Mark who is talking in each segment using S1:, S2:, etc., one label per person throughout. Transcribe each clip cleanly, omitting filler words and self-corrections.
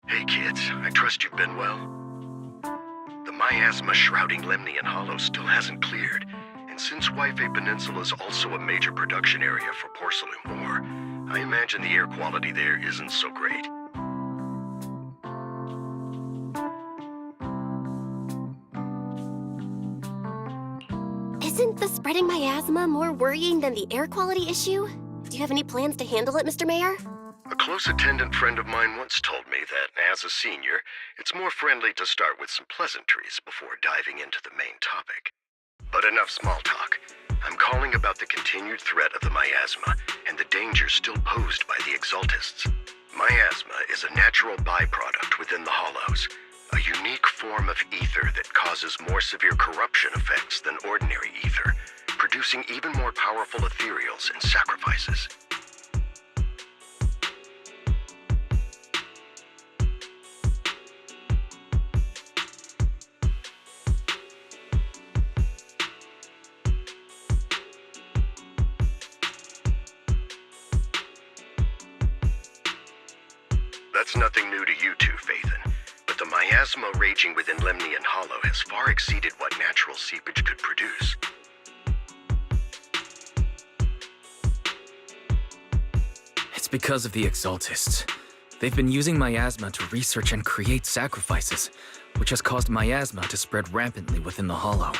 S1: Hey kids, I trust you've been well. The miasma shrouding Lemnian Hollow still hasn't cleared, and since Wi-Fi Peninsula is also a major production area for porcelain ore, I imagine the air quality there isn't so great.
S2: Isn't the spreading miasma more worrying than the air quality issue? Do you have any plans to handle it, Mr. Mayor?
S1: A close attendant friend of mine once told me that, as a senior, it's more friendly to start with some pleasantries before diving into the main topic. But enough small talk. I'm calling about the continued threat of the miasma and the danger still posed by the Exaltists. Miasma is a natural byproduct within the Hollows, a unique form of ether that causes more severe corruption effects than ordinary ether, producing even more powerful ethereals and sacrifices. That's nothing new to you two, Phaethon, but the miasma raging within Lemnian Hollow has far exceeded what natural seepage could produce.
S3: It's because of the Exaltists. They've been using miasma to research and create sacrifices, which has caused miasma to spread rampantly within the Hollow.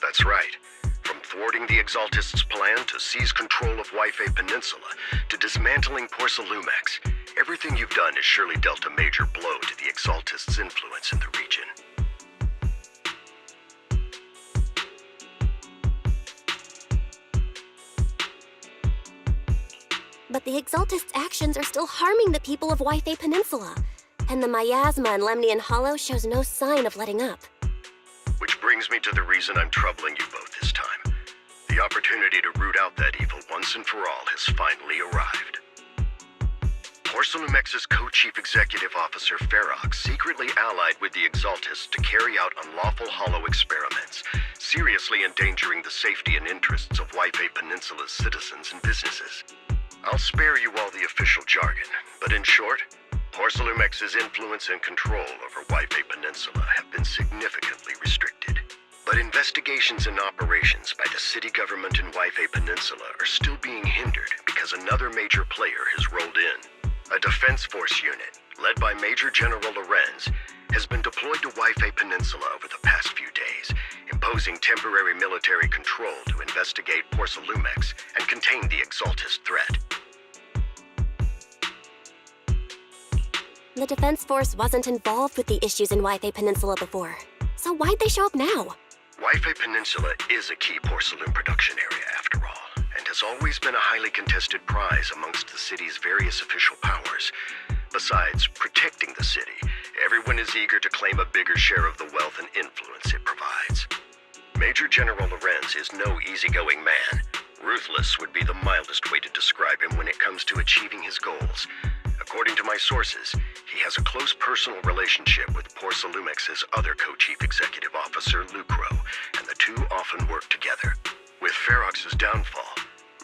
S1: That's right. From thwarting the Exaltists' plan to seize control of Wi-Fi Peninsula to dismantling Porcelumex, everything you've done has surely dealt a major blow to the Exaltists' influence in the region.
S2: But the Exaltists' actions are still harming the people of Wi-Fi Peninsula, and the miasma in Lemnian Hollow shows no sign of letting up.
S1: Which brings me to the reason I'm troubling you both this time. The opportunity to root out that evil once and for all has finally arrived. Porcelumex's co-chief executive officer Ferox secretly allied with the Exaltists to carry out unlawful hollow experiments, seriously endangering the safety and interests of Wi-Fi Peninsula's citizens and businesses. I'll spare you all the official jargon, but in short, Porcelumex's influence and control over Wi-Fi Peninsula have been significantly restricted. But investigations and operations by the city government in Wi-Fi Peninsula are still being hindered because another major player has rolled in. A defense force unit, led by Major General Lorenz, has been deployed to Wi-Fi Peninsula over the past few days, imposing temporary military control to investigate Porcelumex and contain the Exaltist threat.
S2: The Defense Force wasn't involved with the issues in Wi-Fi Peninsula before, so why'd they show up now?
S1: Wi-Fi Peninsula is a key porcelain production area, after all, and has always been a highly contested prize amongst the city's various official powers. Besides protecting the city, everyone is eager to claim a bigger share of the wealth and influence it provides. Major General Lorenz is no easygoing man. Ruthless would be the mildest way to describe him when it comes to achieving his goals. According to my sources, he has a close personal relationship with Porcelumex's other co-chief executive officer, Lucro, and the two often work together. With Ferox's downfall,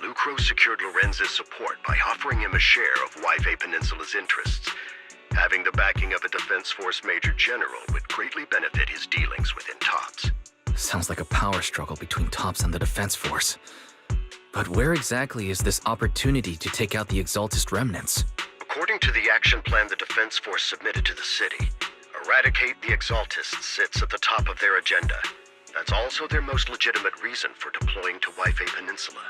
S1: Lucro secured Lorenz's support by offering him a share of Wi-Fi Peninsula's interests. Having the backing of a Defense Force Major General would greatly benefit his dealings within TOPS.
S3: Sounds like a power struggle between TOPS and the Defense Force. But where exactly is this opportunity to take out the Exaltist remnants?
S1: According to the action plan the Defense Force submitted to the city, eradicate the Exaltists sits at the top of their agenda. That's also their most legitimate reason for deploying to Waifei Peninsula.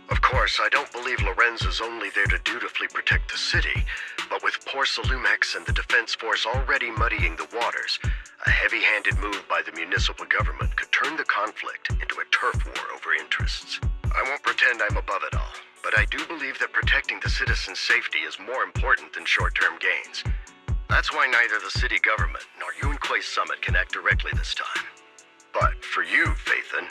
S1: Of course, I don't believe Lorenz is only there to dutifully protect the city, but with poor Salumex and the Defense Force already muddying the waters, a heavy-handed move by the municipal government could turn the conflict into a turf war over interests. I won't pretend I'm above it all, but I do believe that protecting the citizens' safety is more important than short-term gains. That's why neither the city government nor Yunquei Summit can act directly this time. But for you, Phaethon,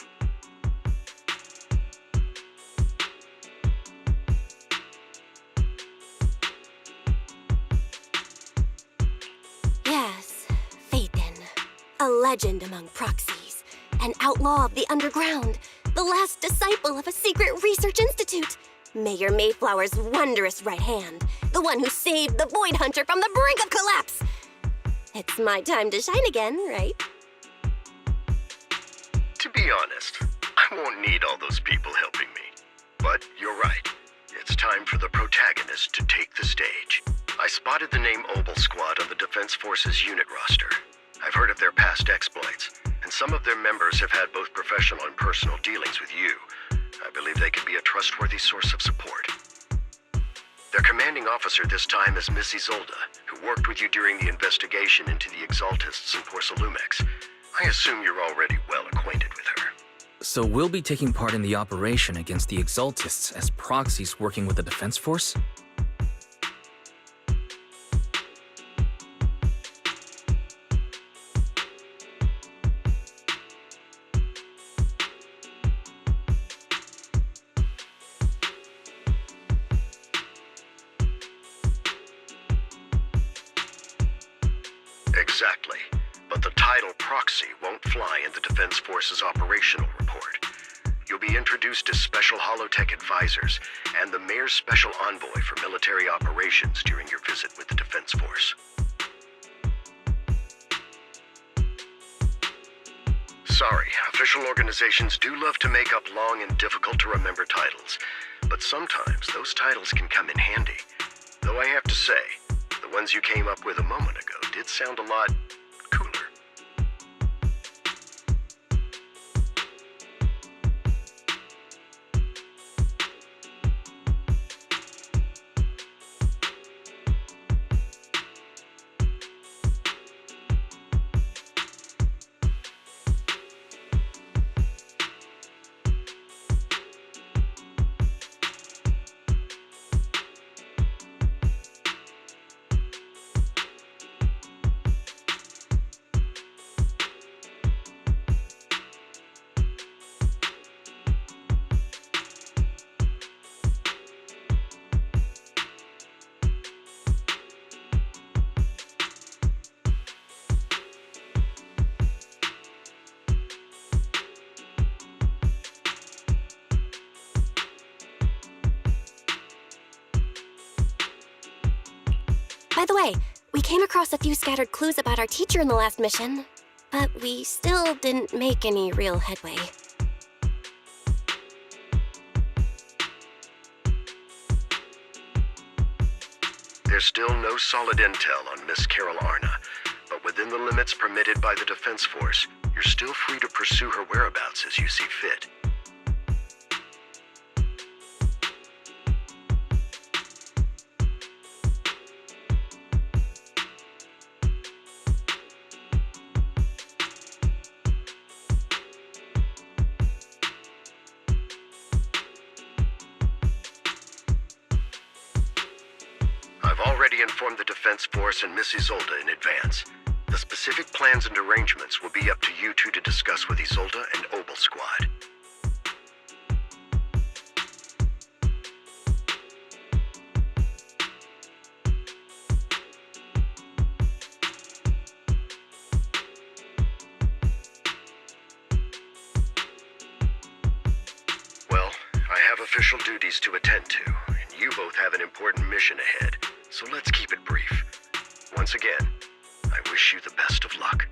S2: Yes, Phaethon. A legend among proxies. An outlaw of the underground. The last disciple of a secret research institute. Mayor Mayflower's wondrous right hand. The one who saved the Void Hunter from the brink of collapse. It's my time to shine again, right?
S1: to be honest, I won't need all those people helping me. But you're right. It's time for the protagonist to take the stage. I spotted the name Obel Squad on the Defense Force's unit roster. I've heard of their past exploits, and some of their members have had both professional and personal dealings with you. I believe they can be a trustworthy source of support. Their commanding officer this time is Miss Isolde, who worked with you during the investigation into the Exaltists and Porcelumex. I assume you're already well acquainted with her.
S3: So we'll be taking part in the operation against the Exaltists as proxies working with the Defense Force?
S1: Exactly. But the title proxy won't fly in the Defense Force's operational report. You'll be introduced as Special Holotech Advisors and the Mayor's Special Envoy for Military Operations during your visit with the Defense Force. Sorry, official organizations do love to make up long and difficult-to-remember titles, but sometimes those titles can come in handy. Though I have to say, the ones you came up with a moment ago did sound a lot cooler.
S2: By the way, we came across a few scattered clues about our teacher in the last mission, but we still didn't make any real headway.
S1: There's still no solid intel on Miss Carol Arna, but within the limits permitted by the Defense Force, you're still free to pursue her whereabouts as you see fit. I've already informed the Defense Force and Miss Isolde in advance. The specific plans and arrangements will be up to you two to discuss with Isolde and Obel Squad. Well, I have official duties to attend to, and you both have an important mission ahead, so let's keep it brief. Once again, I wish you the best of luck.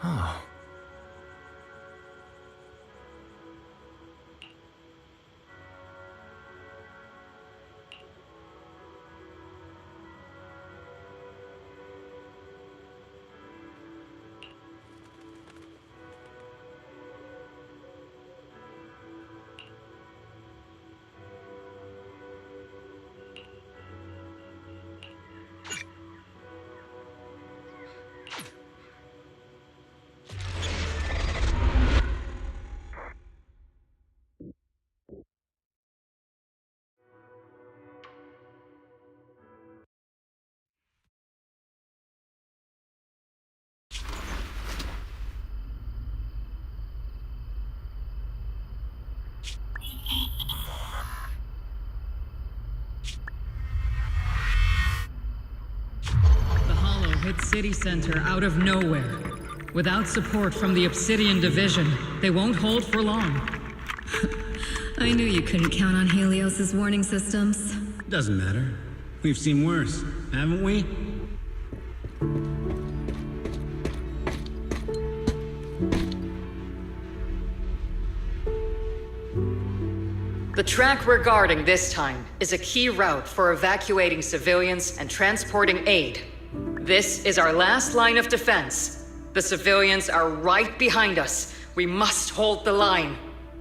S3: Oh.
S4: Hit city center out of nowhere. Without support from the Obsidian Division, they won't hold for long.
S5: I knew you couldn't count on Helios's warning systems.
S6: Doesn't matter. We've seen worse, haven't we?
S4: The track we're guarding this time is a key route for evacuating civilians and transporting aid. This is our last line of defense. The civilians are right behind us. We must hold the line.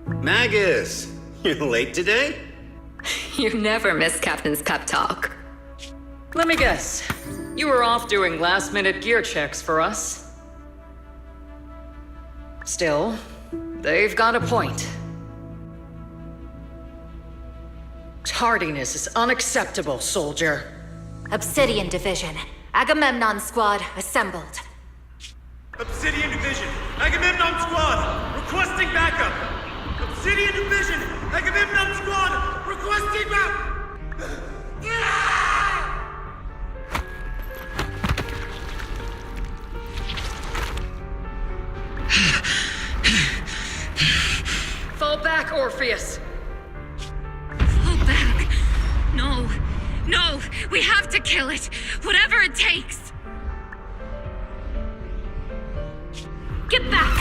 S7: Magus, you're late today?
S5: You never miss Captain's pep talk.
S4: Let me guess. You were off doing last-minute gear checks for us. Still, they've got a point. Tardiness is unacceptable, soldier.
S8: Obsidian Division. Agamemnon Squad assembled.
S9: Obsidian Division, Agamemnon Squad, requesting backup! Obsidian Division, Agamemnon Squad, requesting backup!
S4: Fall back, Orpheus!
S10: Fall back? No. No, we have to kill it, whatever it takes. Get back!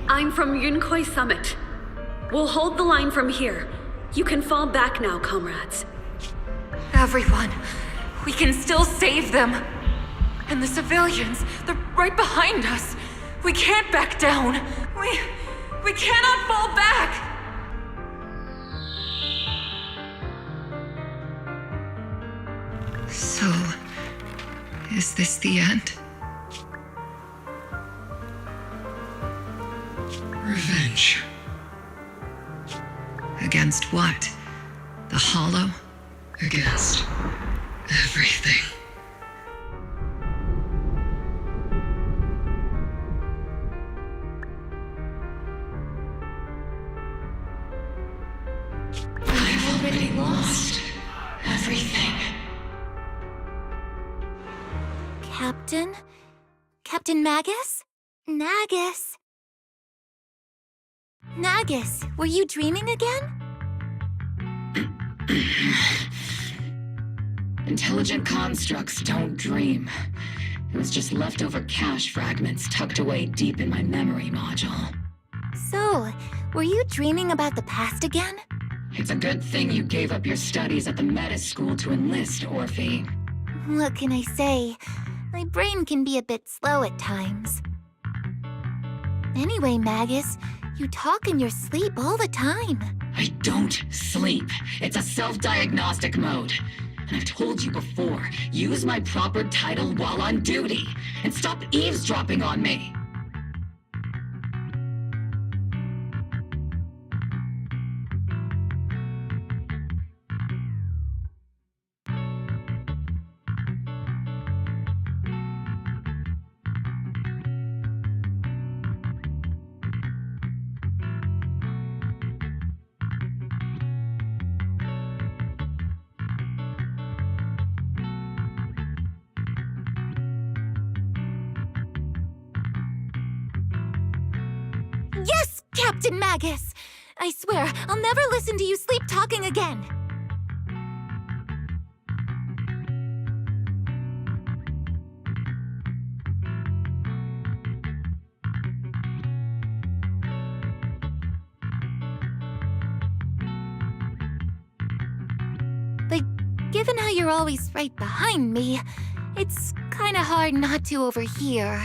S10: I'm from Yunkoi Summit. We'll hold the line from here. You can fall back now, comrades.
S8: Everyone, we can still save them. And the civilians, they're right behind us. We can't back down. We cannot fall back!
S5: So, is this the end? Revenge. Against what? The Hollow? Against everything.
S2: Captain? Captain Magus? Nagus? Nagus, were you dreaming again?
S10: Intelligent constructs don't dream. It was just leftover cache fragments tucked away deep in my memory module.
S2: So, were you dreaming about the past again?
S10: It's a good thing you gave up your studies at the Meta School to enlist, Orphe.
S2: What can I say? My brain can be a bit slow at times. Anyway, Magus, you talk in your sleep all the time.
S10: I don't sleep. It's a self-diagnostic mode. And I've told you before, use my proper title while on duty, and stop eavesdropping on me.
S2: Yes, Captain Magus! I swear, I'll never listen to you sleep talking again. But given how you're always right behind me, it's kinda hard not to overhear.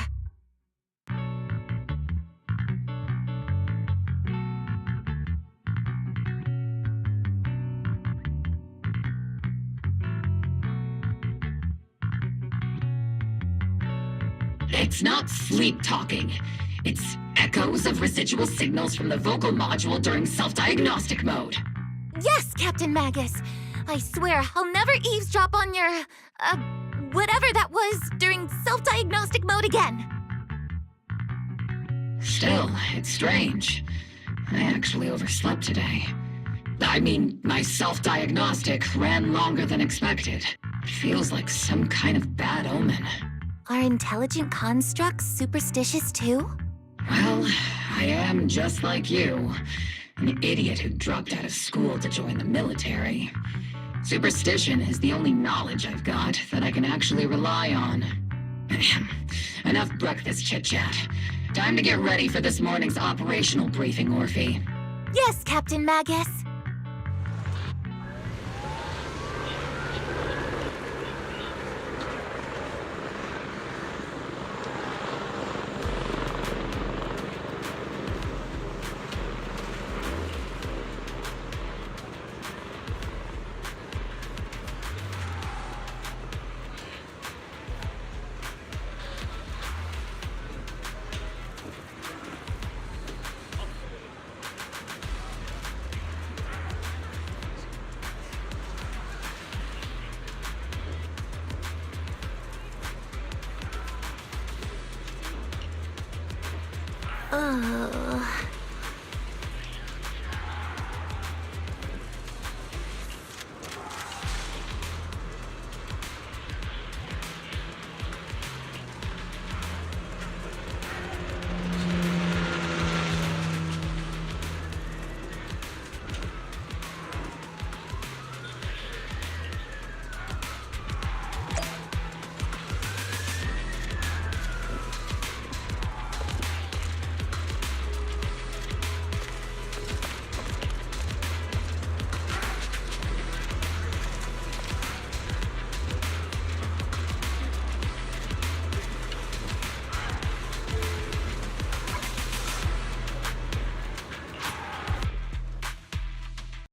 S10: It's not sleep talking. It's echoes of residual signals from the vocal module during self-diagnostic mode.
S2: Yes, Captain Magus! I swear I'll never eavesdrop on your, whatever that was during self-diagnostic mode again.
S10: Still, it's strange. I actually overslept today. I mean, my self-diagnostic ran longer than expected. It feels like some kind of bad omen.
S2: Are intelligent constructs superstitious too?
S10: Well, I am just like you. An idiot who dropped out of school to join the military. Superstition is the only knowledge I've got that I can actually rely on. Enough breakfast chit-chat. Time to get ready for this morning's operational briefing, Orphe.
S2: Yes, Captain Magus.